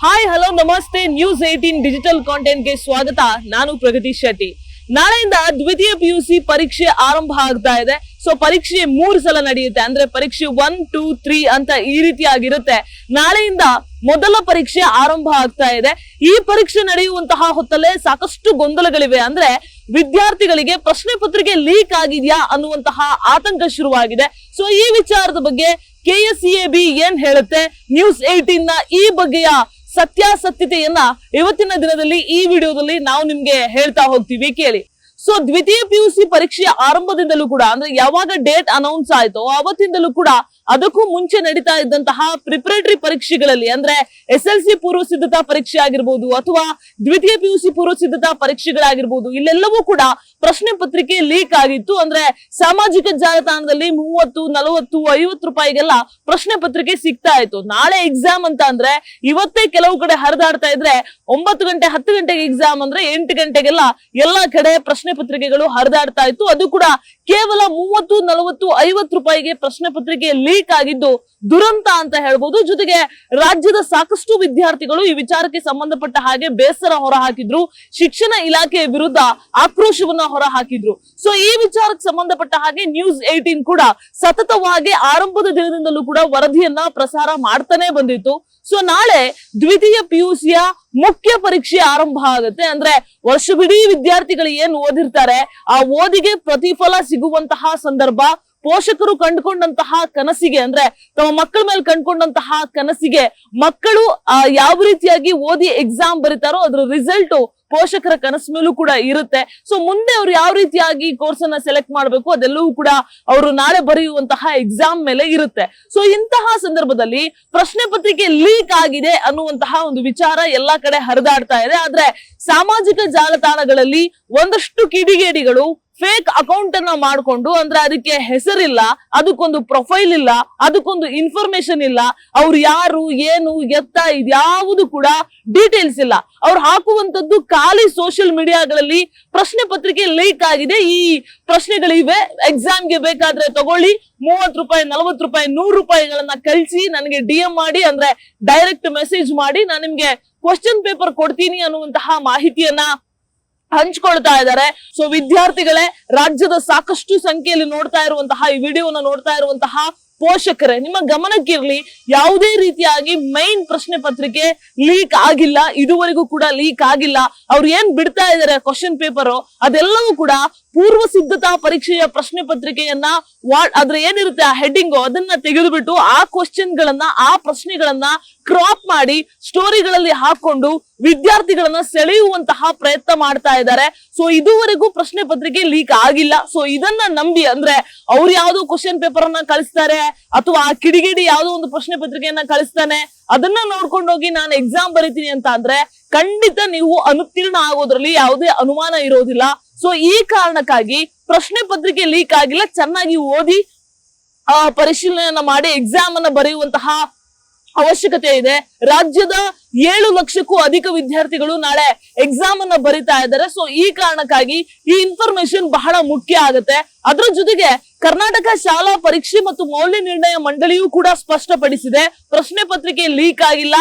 Hi hello ನಮಸ್ತೆ news 18 digital content ಗೆ ಸ್ವಾಗತ. ನಾನು ಪ್ರಗತಿ ಶೆಟ್ಟಿ. ನಾಳೆಯಿಂದ ದ್ವಿತೀಯ PUC ಪರೀಕ್ಷೆ ಆರಂಭ ಆಗ್ತಾ ಇದೆ. ಸೊ ಪರೀಕ್ಷೆ 3 ಸಲ ನಡೆಯುತ್ತೆ. ಅಂದ್ರೆ ಪರೀಕ್ಷೆ 1, 2, 3 ಅಂತ ಈ ರೀತಿಯಾಗಿರುತ್ತೆ. ನಾಳೆಯಿಂದ ಮೊದಲ ಪರೀಕ್ಷೆ ಆರಂಭ ಆಗ್ತಾ ಇದೆ. ಈ ಪರೀಕ್ಷೆ ನಡೆಯುವಂತಹ ಹೊತ್ತಲ್ಲೇ ಸಾಕಷ್ಟು ಗೊಂದಲಗಳಿವೆ. ಅಂದ್ರೆ ವಿದ್ಯಾರ್ಥಿಗಳಿಗೆ ಪ್ರಶ್ನೆ ಪತ್ರಿಕೆ ಲೀಕ್ ಆಗಿದೆಯಾ ಅನ್ನುವಂತಹ ಆತಂಕ ಶುರುವಾಗಿದೆ. ಸೊ ಈ ವಿಚಾರದ ಬಗ್ಗೆ KSEAB ಏನ್ ಹೇಳುತ್ತೆ, ನ್ಯೂಸ್ 18 ನ ಈ ಬಗ್ಗೆಯ ಸತ್ಯಾಸತ್ಯತೆಯನ್ನ ಇವತ್ತಿನ ದಿನದಲ್ಲಿ ಈ ವಿಡಿಯೋದಲ್ಲಿ ನಾವು ನಿಮ್ಗೆ ಹೇಳ್ತಾ ಹೋಗ್ತೀವಿ, ಕೇಳಿ. ಸೊ ದ್ವಿತೀಯ PUC ಪರೀಕ್ಷೆಯ ಆರಂಭದಿಂದಲೂ ಕೂಡ, ಅಂದ್ರೆ ಯಾವಾಗ ಡೇಟ್ ಅನೌನ್ಸ್ ಆಯ್ತೋ ಅವತ್ತಿಂದಲೂ ಕೂಡ ಅದಕ್ಕೂ ಮುಂಚೆ ನಡೀತಾ ಇದ್ದಂತಹ ಪ್ರಿಪರೇಟರಿ ಪರೀಕ್ಷೆಗಳಲ್ಲಿ, ಅಂದ್ರೆ SLC ಪೂರ್ವ ಸಿದ್ಧತಾ ಪರೀಕ್ಷೆ ಆಗಿರ್ಬೋದು ಅಥವಾ ದ್ವಿತೀಯ PUC ಪೂರ್ವ ಸಿದ್ಧತಾ ಪರೀಕ್ಷೆಗಳಾಗಿರ್ಬೋದು, ಇಲ್ಲೆಲ್ಲವೂ ಕೂಡ ಪ್ರಶ್ನೆ ಪತ್ರಿಕೆ ಲೀಕ್ ಆಗಿತ್ತು. ಅಂದ್ರೆ ಸಾಮಾಜಿಕ ಜಾಲತಾಣದಲ್ಲಿ 30, 40, 50 ರೂಪಾಯಿಗೆಲ್ಲ ಪ್ರಶ್ನೆ ಪತ್ರಿಕೆ ಸಿಗ್ತಾ ಇತ್ತು. ನಾಳೆ ಎಕ್ಸಾಮ್ ಅಂತ ಅಂದ್ರೆ ಇವತ್ತೇ ಕೆಲವು ಕಡೆ ಹರಿದಾಡ್ತಾ ಇದ್ರೆ 9 ಗಂಟೆ 10 ಗಂಟೆಗೆ ಎಕ್ಸಾಮ್ ಅಂದ್ರೆ 8 ಗಂಟೆಗೆಲ್ಲ ಎಲ್ಲಾ ಕಡೆ ಪ್ರಶ್ನೆ ಪತ್ರಿಕೆಗಳು ಹರಿದಾಡ್ತಾ ಇತ್ತು. ಅದು ಕೂಡ ಕೇವಲ 30, 40, 50 ರೂಪಾಯಿಗೆ ಪ್ರಶ್ನೆ ಪತ್ರಿಕೆ ಲೀಕ್ ಆಗಿದ್ದು ದುರಂತ ಅಂತ ಹೇಳ್ಬೋದು. ಜೊತೆಗೆ ರಾಜ್ಯದ ಸಾಕಷ್ಟು ವಿದ್ಯಾರ್ಥಿಗಳು ಈ ವಿಚಾರಕ್ಕೆ ಸಂಬಂಧಪಟ್ಟ ಹಾಗೆ ಬೇಸರ ಹೊರ ಹಾಕಿದ್ರು, ಶಿಕ್ಷಣ ಇಲಾಖೆಯ ವಿರುದ್ಧ ಆಕ್ರೋಶವನ್ನ ಹೊರ ಹಾಕಿದ್ರು. ಸೊ ಈ ವಿಚಾರಕ್ಕೆ ಸಂಬಂಧಪಟ್ಟ ಹಾಗೆ ನ್ಯೂಸ್ 18 ಕೂಡ ಸತತವಾಗಿ ಆರಂಭದ ದಿನದಿಂದಲೂ ಕೂಡ ವರದಿಯನ್ನ ಪ್ರಸಾರ ಮಾಡ್ತಾನೆ ಬಂದಿತ್ತು. ಸೊ ನಾಳೆ ದ್ವಿತೀಯ PUCಯ ಮುಖ್ಯ ಪರೀಕ್ಷೆ ಆರಂಭ ಆಗುತ್ತೆ. ಅಂದ್ರೆ ವರ್ಷವಿಡೀ ವಿದ್ಯಾರ್ಥಿಗಳು ಏನ್ ಓದಿರ್ತಾರೆ ಆ ಓದಿಗೆ ಪ್ರತಿಫಲ ಸಿಗುವಂತಹ ಸಂದರ್ಭ, ಪೋಷಕರು ಕಂಡುಕೊಂಡಂತಹ ಕನಸಿಗೆ, ಅಂದ್ರೆ ತಮ್ಮ ಮಕ್ಕಳ ಮೇಲೆ ಕಂಡುಕೊಂಡಂತಹ ಕನಸಿಗೆ ಮಕ್ಕಳು ಯಾವ ರೀತಿಯಾಗಿ ಓದಿ ಎಕ್ಸಾಮ್ ಬರೀತಾರೋ ಅದ್ರ ರಿಸಲ್ಟ್ ಪೋಷಕರ ಕನಸು ಮೇಲೂ ಕೂಡ ಇರುತ್ತೆ. ಸೊ ಮುಂದೆ ಅವ್ರು ಯಾವ ರೀತಿಯಾಗಿ ಕೋರ್ಸ್ ಅನ್ನ ಸೆಲೆಕ್ಟ್ ಮಾಡಬೇಕು ಅದೆಲ್ಲವೂ ಕೂಡ ಅವರು ನಾಳೆ ಬರೆಯುವಂತಹ ಎಕ್ಸಾಮ್ ಮೇಲೆ ಇರುತ್ತೆ. ಸೊ ಇಂತಹ ಸಂದರ್ಭದಲ್ಲಿ ಪ್ರಶ್ನೆ ಪತ್ರಿಕೆ ಲೀಕ್ ಆಗಿದೆ ಅನ್ನುವಂತಹ ಒಂದು ವಿಚಾರ ಎಲ್ಲಾ ಕಡೆ ಹರಿದಾಡ್ತಾ ಇದೆ. ಆದ್ರೆ ಸಾಮಾಜಿಕ ಜಾಲತಾಣಗಳಲ್ಲಿ ಒಂದಷ್ಟು ಕಿಡಿಗೇಡಿಗಳು ಫೇಕ್ ಅಕೌಂಟ್ ಅನ್ನ ಮಾಡ್ಕೊಂಡು, ಅಂದ್ರೆ ಅದಕ್ಕೆ ಹೆಸರಿಲ್ಲ, ಅದಕ್ಕೊಂದು ಪ್ರೊಫೈಲ್ ಇಲ್ಲ, ಅದಕ್ಕೊಂದು ಇನ್ಫಾರ್ಮೇಶನ್ ಇಲ್ಲ, ಅವ್ರು ಯಾರು ಏನು ಎತ್ತ ಇದ್ಯಾವುದು ಕೂಡ ಡೀಟೇಲ್ಸ್ ಇಲ್ಲ. ಅವ್ರು ಹಾಕುವಂತದ್ದು ಖಾಲಿ ಸೋಷಿಯಲ್ ಮೀಡಿಯಾಗಳಲ್ಲಿ ಪ್ರಶ್ನೆ ಪತ್ರಿಕೆ ಲೀಕ್ ಆಗಿದೆ, ಈ ಪ್ರಶ್ನೆಗಳಿವೆ, ಎಕ್ಸಾಮ್ಗೆ ಬೇಕಾದ್ರೆ ತಗೊಳ್ಳಿ, 30 ರೂಪಾಯಿ 40 ರೂಪಾಯಿ 100 ರೂಪಾಯಿಗಳನ್ನ ಕಳಿಸಿ ನನಗೆ DM ಮಾಡಿ, ಅಂದ್ರೆ ಡೈರೆಕ್ಟ್ ಮೆಸೇಜ್ ಮಾಡಿ, ನಾನು ನಿಮ್ಗೆ ಕ್ವಶನ್ ಪೇಪರ್ ಕೊಡ್ತೀನಿ ಅನ್ನುವಂತಹ ಮಾಹಿತಿಯನ್ನ ಹಂಚ್ಕೊಳ್ತಾ ಇದ್ದಾರೆ. ಸೊ ವಿದ್ಯಾರ್ಥಿಗಳೇ, ರಾಜ್ಯದ ಸಾಕಷ್ಟು ಸಂಖ್ಯೆಯಲ್ಲಿ ನೋಡ್ತಾ ಇರುವಂತಹ ಈ ವಿಡಿಯೋನ ನೋಡ್ತಾ ಇರುವಂತಹ ಪೋಷಕರೇ, ನಿಮ್ಮ ಗಮನಕ್ಕಿರ್ಲಿ, ಯಾವುದೇ ರೀತಿಯಾಗಿ ಮೈನ್ ಪ್ರಶ್ನೆ ಪತ್ರಿಕೆ ಲೀಕ್ ಆಗಿಲ್ಲ, ಇದುವರೆಗೂ ಕೂಡ ಲೀಕ್ ಆಗಿಲ್ಲ. ಅವ್ರು ಏನ್ ಬಿಡ್ತಾ ಇದಾರೆ ಕ್ವಶನ್ ಪೇಪರ್ ಅದೆಲ್ಲವೂ ಕೂಡ ಪೂರ್ವ ಸಿದ್ಧತಾ ಪರೀಕ್ಷೆಯ ಪ್ರಶ್ನೆ ಪತ್ರಿಕೆಯನ್ನ ಅದ್ರ ಏನಿರುತ್ತೆ ಆ ಹೆಡ್ಡಿಂಗ್ ಅದನ್ನ ತೆಗೆದುಬಿಟ್ಟು ಆ ಕ್ವಶನ್ ಗಳನ್ನ, ಆ ಪ್ರಶ್ನೆಗಳನ್ನ ಕ್ರಾಪ್ ಮಾಡಿ ಸ್ಟೋರಿಗಳಲ್ಲಿ ಹಾಕೊಂಡು ವಿದ್ಯಾರ್ಥಿಗಳನ್ನ ಸೆಳೆಯುವಂತಹ ಪ್ರಯತ್ನ ಮಾಡ್ತಾ ಇದ್ದಾರೆ. ಸೊ ಇದುವರೆಗೂ ಪ್ರಶ್ನೆ ಪತ್ರಿಕೆ ಲೀಕ್ ಆಗಿಲ್ಲ. ಸೊ ಇದನ್ನ ನಂಬಿ, ಅಂದ್ರೆ ಅವ್ರು ಯಾವ್ದೋ ಕ್ವಶನ್ ಪೇಪರ್ ಅನ್ನ ಕಳಿಸ್ತಾರೆ ಅಥವಾ ಆ ಕಿಡಿಗೇಡಿ ಯಾವ್ದೋ ಒಂದು ಪ್ರಶ್ನೆ ಪತ್ರಿಕೆಯನ್ನ ಕಳಿಸ್ತಾನೆ, ಅದನ್ನ ನೋಡ್ಕೊಂಡು ಹೋಗಿ ನಾನು ಎಕ್ಸಾಮ್ ಬರೀತೀನಿ ಅಂತ ಅಂದ್ರೆ ಖಂಡಿತ ನೀವು ಅನುತ್ತೀರ್ಣ ಆಗೋದ್ರಲ್ಲಿ ಯಾವುದೇ ಅನುಮಾನ ಇರೋದಿಲ್ಲ. ಸೊ ಈ ಕಾರಣಕ್ಕಾಗಿ ಪ್ರಶ್ನೆ ಪತ್ರಿಕೆ ಲೀಕ್ ಆಗಿಲ್ಲ, ಚೆನ್ನಾಗಿ ಓದಿ ಪರಿಶೀಲನೆಯನ್ನ ಮಾಡಿ ಎಕ್ಸಾಮ್ ಅನ್ನ ಬರೆಯುವಂತಹ ಅವಶ್ಯಕತೆ ಇದೆ. ರಾಜ್ಯದ 7 ಲಕ್ಷಕ್ಕೂ ಅಧಿಕ ವಿದ್ಯಾರ್ಥಿಗಳು ನಾಳೆ ಎಕ್ಸಾಮ್ ಅನ್ನ ಬರಿತಾ ಇದ್ದಾರೆ. ಸೊ ಈ ಕಾರಣಕ್ಕಾಗಿ ಈ ಇನ್ಫಾರ್ಮೇಶನ್ ಬಹಳ ಮುಖ್ಯ ಆಗುತ್ತೆ. ಅದ್ರ ಜೊತೆಗೆ ಕರ್ನಾಟಕ ಶಾಲಾ ಪರೀಕ್ಷೆ ಮತ್ತು ಮೌಲ್ಯ ನಿರ್ಣಯ ಮಂಡಳಿಯೂ ಕೂಡ ಸ್ಪಷ್ಟಪಡಿಸಿದೆ ಪ್ರಶ್ನೆ ಪತ್ರಿಕೆ ಲೀಕ್ ಆಗಿಲ್ಲ.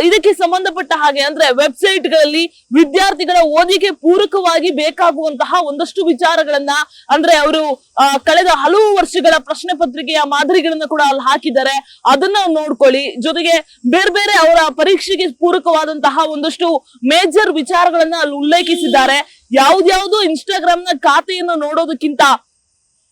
ಇದಕ್ಕೆ ಸಂಬಂಧಪಟ್ಟ ಹಾಗೆ, ಅಂದ್ರೆ ವೆಬ್ಸೈಟ್ ಗಳಲ್ಲಿ ವಿದ್ಯಾರ್ಥಿಗಳ ಓದಿಗೆ ಪೂರಕವಾಗಿ ಬೇಕಾಗುವಂತಹ ಒಂದಷ್ಟು ವಿಚಾರಗಳನ್ನ, ಅಂದ್ರೆ ಅವರು ಕಳೆದ ಹಲವು ವರ್ಷಗಳ ಪ್ರಶ್ನೆ ಪತ್ರಿಕೆಯ ಮಾದರಿಗಳನ್ನ ಕೂಡ ಅಲ್ಲಿ ಹಾಕಿದ್ದಾರೆ, ಅದನ್ನ ನೋಡ್ಕೊಳ್ಳಿ. ಜೊತೆಗೆ ಬೇರೆ ಬೇರೆ ಅವರ ಪರೀಕ್ಷೆಗೆ ಪೂರಕವಾದಂತಹ ಒಂದಷ್ಟು ಮೇಜರ್ ವಿಚಾರಗಳನ್ನ ಅಲ್ಲಿ ಉಲ್ಲೇಖಿಸಿದ್ದಾರೆ. ಯಾವ್ದ್ಯಾವ್ದು ಇನ್ಸ್ಟಾಗ್ರಾಮ್ ನ ಖಾತೆಯನ್ನು ನೋಡೋದಕ್ಕಿಂತ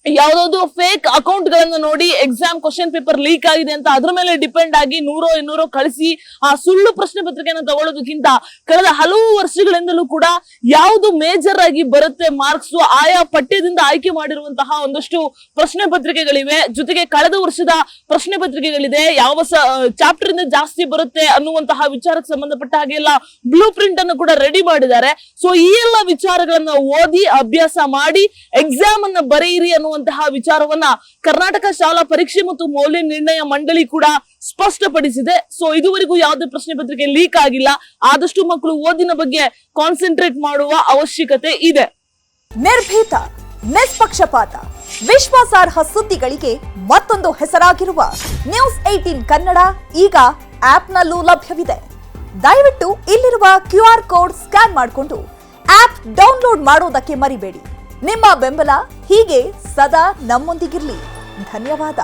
ಯಾವ್ದಾದ್ರು ಫೇಕ್ ಅಕೌಂಟ್ ಗಳನ್ನ ನೋಡಿ ಎಕ್ಸಾಮ್ ಕ್ವಶನ್ ಪೇಪರ್ ಲೀಕ್ ಆಗಿದೆ ಅಂತ ಅದ್ರ ಮೇಲೆ ಡಿಪೆಂಡ್ ಆಗಿ 100 200 ಕಳಿಸಿ ಆ ಸುಳ್ಳು ಪ್ರಶ್ನೆ ಪತ್ರಿಕೆಯನ್ನು ತಗೊಳ್ಳೋದಕ್ಕಿಂತ ಕಳೆದ ಹಲವು ವರ್ಷಗಳಿಂದಲೂ ಕೂಡ ಯಾವ್ದು ಮೇಜರ್ ಆಗಿ ಬರುತ್ತೆ ಮಾರ್ಕ್ಸ್, ಆಯಾ ಪಠ್ಯದಿಂದ ಆಯ್ಕೆ ಮಾಡಿರುವಂತಹ ಒಂದಷ್ಟು ಪ್ರಶ್ನೆ ಪತ್ರಿಕೆಗಳಿವೆ. ಜೊತೆಗೆ ಕಳೆದ ವರ್ಷದ ಪ್ರಶ್ನೆ ಪತ್ರಿಕೆಗಳಿದೆ, ಯಾವ ಚಾಪ್ಟರ್ ಇಂದ ಜಾಸ್ತಿ ಬರುತ್ತೆ ಅನ್ನುವಂತಹ ವಿಚಾರಕ್ಕೆ ಸಂಬಂಧಪಟ್ಟ ಹಾಗೆ ಎಲ್ಲ ಬ್ಲೂ ಪ್ರಿಂಟ್ ಅನ್ನು ಕೂಡ ರೆಡಿ ಮಾಡಿದ್ದಾರೆ. ಸೊ ಈ ಎಲ್ಲ ವಿಚಾರಗಳನ್ನ ಓದಿ ಅಭ್ಯಾಸ ಮಾಡಿ ಎಕ್ಸಾಮ್ ಅನ್ನ ಬರೆಯಿರಿ ಅನ್ನುವಂತಹ ವಿಚಾರವನ್ನ ಕರ್ನಾಟಕ ಶಾಲಾ ಪರೀಕ್ಷೆ ಮತ್ತು ಮೌಲ್ಯ ನಿರ್ಣಯ ಮಂಡಳಿ ಕೂಡ ಸ್ಪಷ್ಟಪಡಿಸಿದೆ. ಸೊ ಇದುವರೆಗೂ ಯಾವುದೇ ಪ್ರಶ್ನೆ ಪತ್ರಿಕೆ ಲೀಕ್ ಆಗಿಲ್ಲ. ಆದಷ್ಟು ಮಕ್ಕಳು ಓದಿನ ಬಗ್ಗೆ ಕಾನ್ಸಂಟ್ರೇಟ್ ಮಾಡುವ ಅವಶ್ಯಕತೆ ಇದೆ. ನಿರ್ಭೀತ, ನಿಷ್ಪಕ್ಷಪಾತ, ವಿಶ್ವಾಸಾರ್ಹ ಸುದ್ದಿಗಳಿಗೆ ಮತ್ತೊಂದು ಹೆಸರಾಗಿರುವ ನ್ಯೂಸ್ 18 ಕನ್ನಡ ಈಗ ಆಪ್ನಲ್ಲೂ ಲಭ್ಯವಿದೆ. ದಯವಿಟ್ಟು ಇಲ್ಲಿರುವ QR ಕೋಡ್ ಸ್ಕ್ಯಾನ್ ಮಾಡಿಕೊಂಡು ಆಪ್ ಡೌನ್ಲೋಡ್ ಮಾಡೋದಕ್ಕೆ ಮರಿಬೇಡಿ. ನಿಮ್ಮ ಬೆಂಬಲ ಹೀಗೆ ಸದಾ ನಮ್ಮೊಂದಿಗಿರಲಿ. ಧನ್ಯವಾದ.